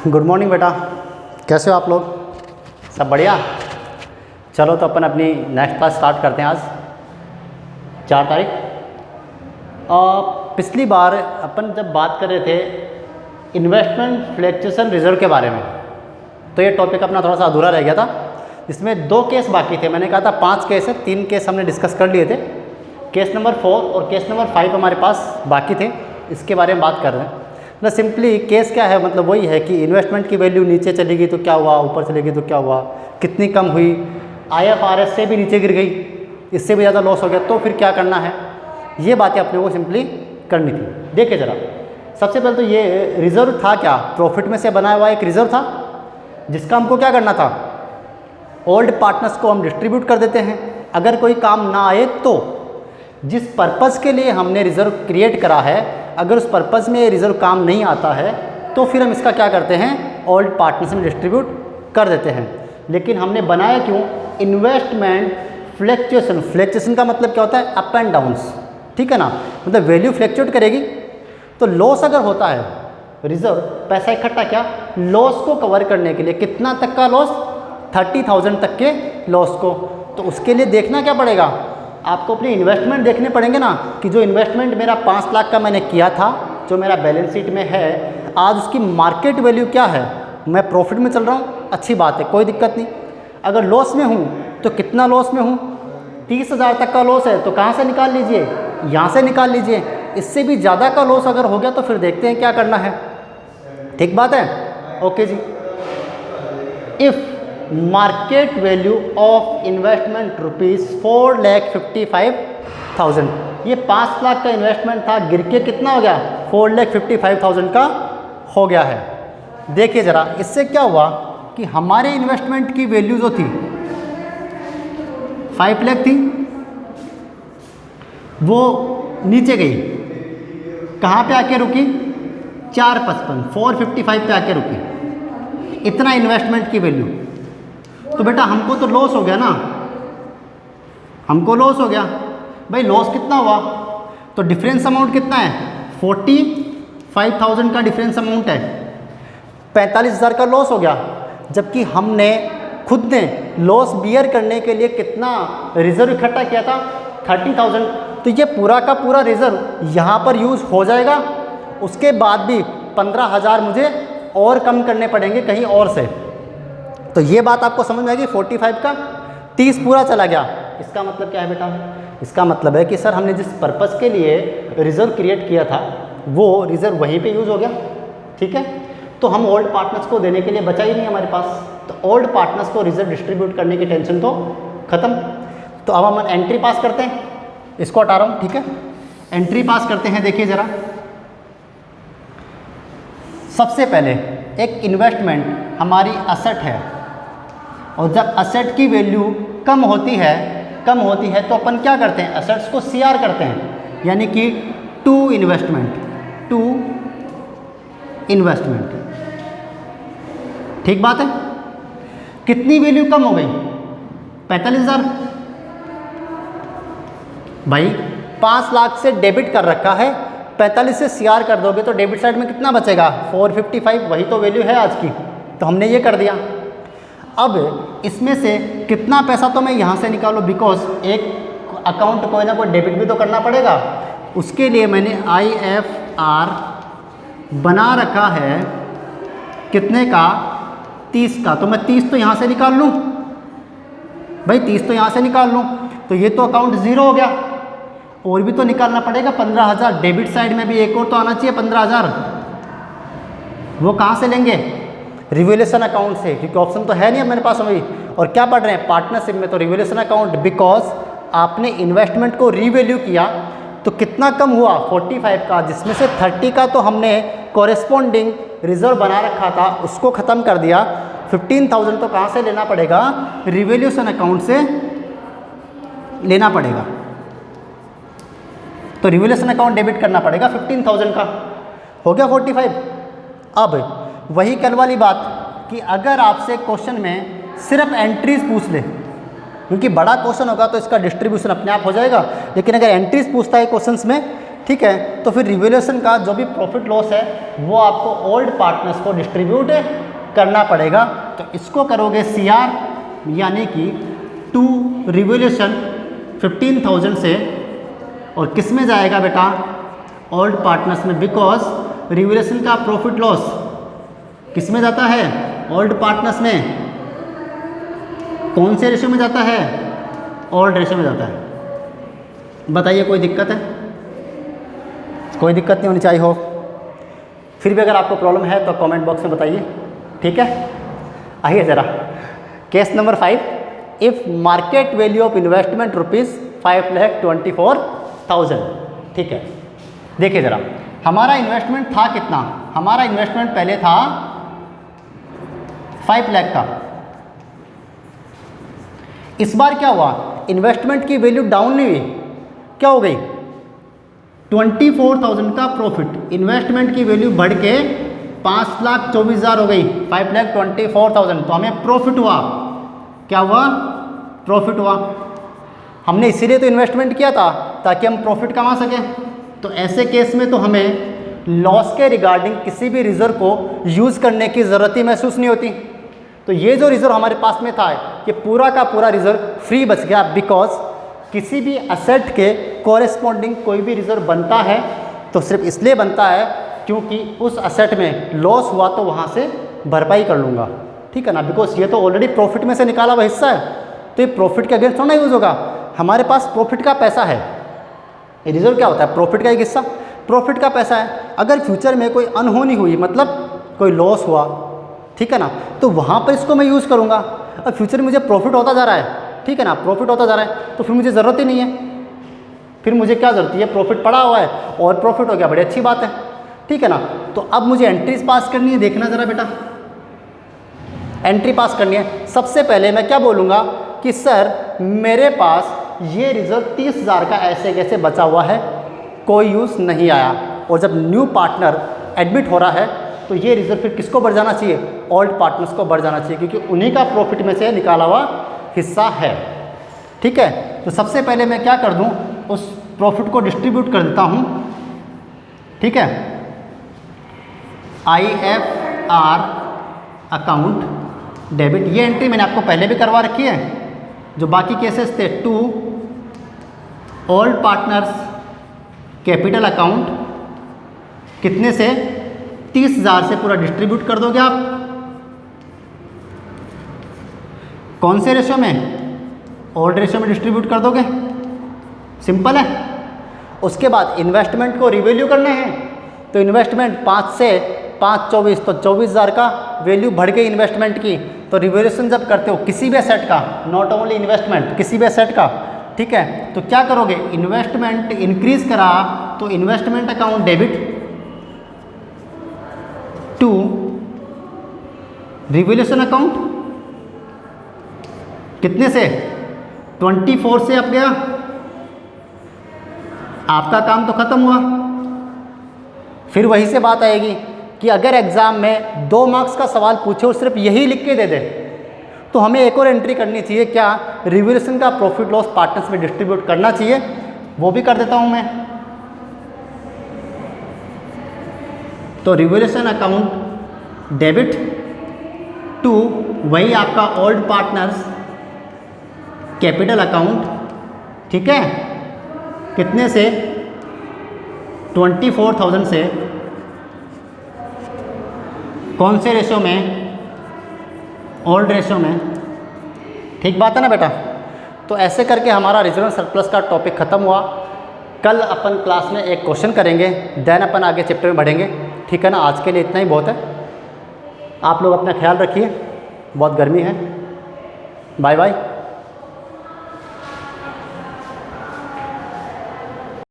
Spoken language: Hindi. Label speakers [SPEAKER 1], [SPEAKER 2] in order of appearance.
[SPEAKER 1] गुड मॉर्निंग बेटा, कैसे हो आप लोग? सब बढ़िया। चलो तो अपन अपनी नेक्स्ट क्लास स्टार्ट करते हैं। आज 4 तारीख। पिछली बार अपन जब बात कर रहे थे इन्वेस्टमेंट फ्लक्चुएशन रिजर्व के बारे में, तो ये टॉपिक अपना थोड़ा सा अधूरा रह गया था। इसमें 2 केस बाकी थे। मैंने कहा था 5 केस है, 3 केस हमने डिस्कस कर लिए थे। केस नंबर 4 और केस नंबर 5 हमारे पास बाकी थे। इसके बारे में बात कर रहे हैं। मतलब सिंपली केस क्या है, मतलब वही है कि इन्वेस्टमेंट की वैल्यू नीचे चली गई तो क्या हुआ, ऊपर चली गई तो क्या हुआ, कितनी कम हुई, IFRS से भी नीचे गिर गई, इससे भी ज़्यादा लॉस हो गया, तो फिर क्या करना है, ये बातें अपने को सिंपली करनी थी। देखिए ज़रा, सबसे पहले तो ये रिजर्व था क्या, प्रॉफिट में से बनाया हुआ एक रिजर्व था जिसका हमको क्या करना था, ओल्ड पार्टनर्स को हम डिस्ट्रीब्यूट कर देते हैं। अगर कोई काम ना आए तो जिस पर्पज़ के लिए हमने रिज़र्व क्रिएट करा है, अगर उस पर्पज़ में रिज़र्व काम नहीं आता है तो फिर हम इसका क्या करते हैं, ओल्ड पार्टनर्स में डिस्ट्रीब्यूट कर देते हैं। लेकिन हमने बनाया क्यों, इन्वेस्टमेंट फ्लक्चुएशन। फ्लक्चुएशन का मतलब क्या होता है, अप एंड डाउन्स, ठीक है ना। मतलब वैल्यू फ्लक्चुएट करेगी तो लॉस अगर होता है, रिज़र्व पैसा इकट्ठा क्या, लॉस को कवर करने के लिए, कितना तक का लॉस, 30,000 तक के लॉस को। तो उसके लिए देखना क्या पड़ेगा, आपको अपने इन्वेस्टमेंट देखने पड़ेंगे ना, कि जो इन्वेस्टमेंट मेरा 5 लाख का मैंने किया था, जो मेरा बैलेंस शीट में है, आज उसकी मार्केट वैल्यू क्या है। मैं प्रॉफिट में चल रहा हूँ, अच्छी बात है, कोई दिक्कत नहीं। अगर लॉस में हूँ तो कितना लॉस में हूँ, 30,000 तक का लॉस है तो कहाँ से निकाल लीजिए, यहाँ से निकाल लीजिए। इससे भी ज़्यादा का लॉस अगर हो गया तो फिर देखते हैं क्या करना है। ठीक बात है, ओके जी। If market value of investment ₹4,55,000, ये 5 लाख का इन्वेस्टमेंट था, गिर के कितना हो गया, 4,55,000 का हो गया है। देखिए ज़रा, इससे क्या हुआ कि हमारे इन्वेस्टमेंट की वैल्यू जो थी 5 लाख थी, वो नीचे गई, कहाँ पे आके रुकी, 455 पे आके रुकी। इतना इन्वेस्टमेंट की वैल्यू। तो बेटा हमको तो लॉस हो गया ना, हमको लॉस हो गया। भाई लॉस कितना हुआ, तो डिफरेंस अमाउंट कितना है, 45,000 का डिफरेंस अमाउंट है, 45,000 का लॉस हो गया। जबकि हमने खुद ने लॉस बियर करने के लिए कितना रिजर्व इकट्ठा किया था, 30,000। तो ये पूरा का पूरा रिजर्व यहाँ पर यूज़ हो जाएगा। उसके बाद भी 15,000 मुझे और कम करने पड़ेंगे कहीं और से। तो ये बात आपको समझ में आएगी। 45 का 30 पूरा चला गया। इसका मतलब क्या है बेटा, इसका मतलब है कि सर हमने जिस पर्पज़ के लिए रिजर्व क्रिएट किया था वो रिजर्व वहीं पे यूज़ हो गया, ठीक है। तो हम ओल्ड पार्टनर्स को देने के लिए बचा ही नहीं हमारे पास। तो ओल्ड पार्टनर्स को रिजर्व डिस्ट्रीब्यूट करने की टेंशन तो ख़त्म। तो अब हम एंट्री पास करते हैं, इसको हटा रहा हूँ, ठीक है। एंट्री पास करते हैं। देखिए ज़रा, सबसे पहले एक इन्वेस्टमेंट हमारी असेट है, और जब असेट की वैल्यू कम होती है तो अपन क्या करते हैं, असेट्स को CR करते हैं, यानी कि टू इन्वेस्टमेंट। ठीक बात है। कितनी वैल्यू कम हो गई, 45,000। भाई 5 लाख से डेबिट कर रखा है, 45 से CR कर दोगे तो डेबिट साइड में कितना बचेगा, 455। वही तो वैल्यू है आज की, तो हमने ये कर दिया। अब इसमें से कितना पैसा तो मैं यहाँ से निकालूँ, बिकॉज एक अकाउंट कोई ना कोई डेबिट भी तो करना पड़ेगा। उसके लिए मैंने IFR बना रखा है, कितने का, 30 का। तो मैं 30 तो यहाँ से निकाल लूँ, भाई 30 तो यहाँ से निकाल लूँ, तो ये तो अकाउंट ज़ीरो हो गया। और भी तो निकालना पड़ेगा 15,000, डेबिट साइड में भी एक और तो आना चाहिए 15,000। वो कहाँ से लेंगे, रिवैल्यूएशन अकाउंट से, क्योंकि ऑप्शन तो है नहीं अब मेरे पास अभी। और क्या पढ़ रहे हैं, पार्टनरशिप में, तो रिवैल्यूएशन अकाउंट। बिकॉज आपने इन्वेस्टमेंट को रीवैल्यू किया तो कितना कम हुआ, 45 का, जिसमें से 30 का तो हमने कॉरेस्पॉन्डिंग रिजर्व बना रखा था, उसको ख़त्म कर दिया। 15,000 तो कहाँ से लेना पड़ेगा, रिवैल्यूएशन अकाउंट से लेना पड़ेगा। तो रिवैल्यूएशन अकाउंट डेबिट करना पड़ेगा 15,000 का, हो गया 45। अब वही कल वाली बात कि अगर आपसे क्वेश्चन में सिर्फ एंट्रीज पूछ ले, क्योंकि बड़ा क्वेश्चन होगा तो इसका डिस्ट्रीब्यूशन अपने आप हो जाएगा, लेकिन अगर एंट्रीज पूछता है क्वेश्चंस में ठीक है। तो फिर रिवैल्यूएशन का जो भी प्रॉफिट लॉस है वो आपको ओल्ड पार्टनर्स को डिस्ट्रीब्यूट करना पड़ेगा। तो इसको करोगे CR, यानी कि टू रिवैल्यूएशन 15,000 से, और किस में जाएगा बेटा, ओल्ड पार्टनर्स में, बिकॉज रिवैल्यूएशन का प्रॉफिट लॉस किस में जाता है, ओल्ड पार्टनर्स में। कौन से रेशियो में जाता है, ओल्ड रेशियो में जाता है। बताइए कोई दिक्कत है? कोई दिक्कत नहीं होनी चाहिए हो। फिर भी अगर आपको प्रॉब्लम है तो कमेंट बॉक्स में बताइए, ठीक है। आइए ज़रा case number 5, if market value of investment ₹5,24,000, ठीक है। देखिए ज़रा, हमारा इन्वेस्टमेंट था कितना, हमारा इन्वेस्टमेंट पहले था 5 लाख का। इस बार क्या हुआ, इन्वेस्टमेंट की वैल्यू डाउन नहीं हुई, क्या हो गई, 24,000 का प्रॉफिट, इन्वेस्टमेंट की वैल्यू बढ़ के 5,24,000 हो गई, 5,24,000। तो हमें प्रॉफिट हुआ, क्या हुआ, प्रॉफिट हुआ। हमने इसीलिए तो इन्वेस्टमेंट किया था ताकि हम प्रॉफिट कमा सकें। तो ऐसे केस में तो हमें लॉस के रिगार्डिंग किसी भी रिजर्व को यूज़ करने की ज़रूरत ही महसूस नहीं होती। तो ये जो रिजर्व हमारे पास में था, ये पूरा का पूरा रिजर्व फ्री बच गया, बिकॉज किसी भी असेट के कॉरेस्पॉन्डिंग कोई भी रिजर्व बनता है तो सिर्फ इसलिए बनता है क्योंकि उस असेट में लॉस हुआ तो वहाँ से भरपाई कर लूँगा, ठीक है ना। बिकॉज ये तो ऑलरेडी प्रॉफिट में से निकाला हुआ हिस्सा है, तो ये प्रॉफिट के अगेंस्ट थोड़ा यूज़ होगा। हमारे पास प्रॉफिट का पैसा है, ये रिजर्व क्या होता है, प्रॉफिट का एक हिस्सा, प्रॉफिट का पैसा है। अगर फ्यूचर में कोई अनहोनी हुई, मतलब कोई लॉस हुआ, ठीक है ना, तो वहाँ पर इसको मैं यूज़ करूँगा। और फ्यूचर में मुझे प्रॉफिट होता जा रहा है, ठीक है ना, प्रॉफिट होता जा रहा है, तो फिर मुझे ज़रूरत ही नहीं है, फिर मुझे क्या ज़रूरत है, प्रॉफिट पड़ा हुआ है और प्रॉफिट हो गया, बड़ी अच्छी बात है, ठीक है ना। तो अब मुझे एंट्रीज पास करनी है, देखना ज़रा बेटा, एंट्री पास करनी है। सबसे पहले मैं क्या बोलूँगा कि सर मेरे पास ये रिजर्व 30,000 का ऐसे कैसे बचा हुआ है, कोई यूज़ नहीं आया। और जब न्यू पार्टनर एडमिट हो रहा है तो ये रिजर्व फिर किसको बढ़ जाना चाहिए, ओल्ड पार्टनर्स को बढ़ जाना चाहिए, क्योंकि उन्हीं का प्रॉफिट में से निकाला हुआ हिस्सा है, ठीक है। तो सबसे पहले मैं क्या कर दूं, उस प्रॉफिट को डिस्ट्रीब्यूट कर देता हूं, ठीक है। IFR अकाउंट डेबिट, ये एंट्री मैंने आपको पहले भी करवा रखी है। जो बाकी केसेस थे, to old partners capital account, कितने से, 30,000 से पूरा डिस्ट्रीब्यूट कर दोगे आप, कौन से रेशियो में, ओल्ड रेशियो में डिस्ट्रीब्यूट कर दोगे, सिंपल है। उसके बाद इन्वेस्टमेंट को रिवैल्यू करने हैं, तो इन्वेस्टमेंट 5 से 5 24, तो 24,000 का वैल्यू बढ़ गई इन्वेस्टमेंट की। तो रिवैल्यूएशन जब करते हो किसी भी एसेट का, नॉट ओनली इन्वेस्टमेंट, किसी भी एसेट का, ठीक है, तो क्या करोगे, इन्वेस्टमेंट इंक्रीज करा तो investment account debit to revaluation account, कितने से, 24 से अब गया, आपका काम तो खत्म हुआ। फिर वही से बात आएगी कि अगर एग्जाम में 2 मार्क्स का सवाल पूछे और सिर्फ यही लिख के दे दे, तो हमें एक और एंट्री करनी चाहिए, क्या, रिवैल्यूएशन का प्रॉफिट लॉस पार्टनर्स में डिस्ट्रीब्यूट करना चाहिए, वो भी कर देता हूं मैं। तो रिवैल्यूएशन अकाउंट डेबिट टू वही आपका ओल्ड पार्टनर्स कैपिटल अकाउंट, ठीक है, कितने से, 24,000 से, कौन से रेशियो में, ओल्ड रेशियो में, ठीक बात है ना बेटा। तो ऐसे करके हमारा रिजर्व सरप्लस का टॉपिक ख़त्म हुआ। कल अपन क्लास में एक क्वेश्चन करेंगे, देन अपन आगे चैप्टर में बढ़ेंगे, ठीक है ना। आज के लिए इतना ही बहुत है, आप लोग अपना ख्याल रखिए, बहुत गर्मी है, बाय बाय।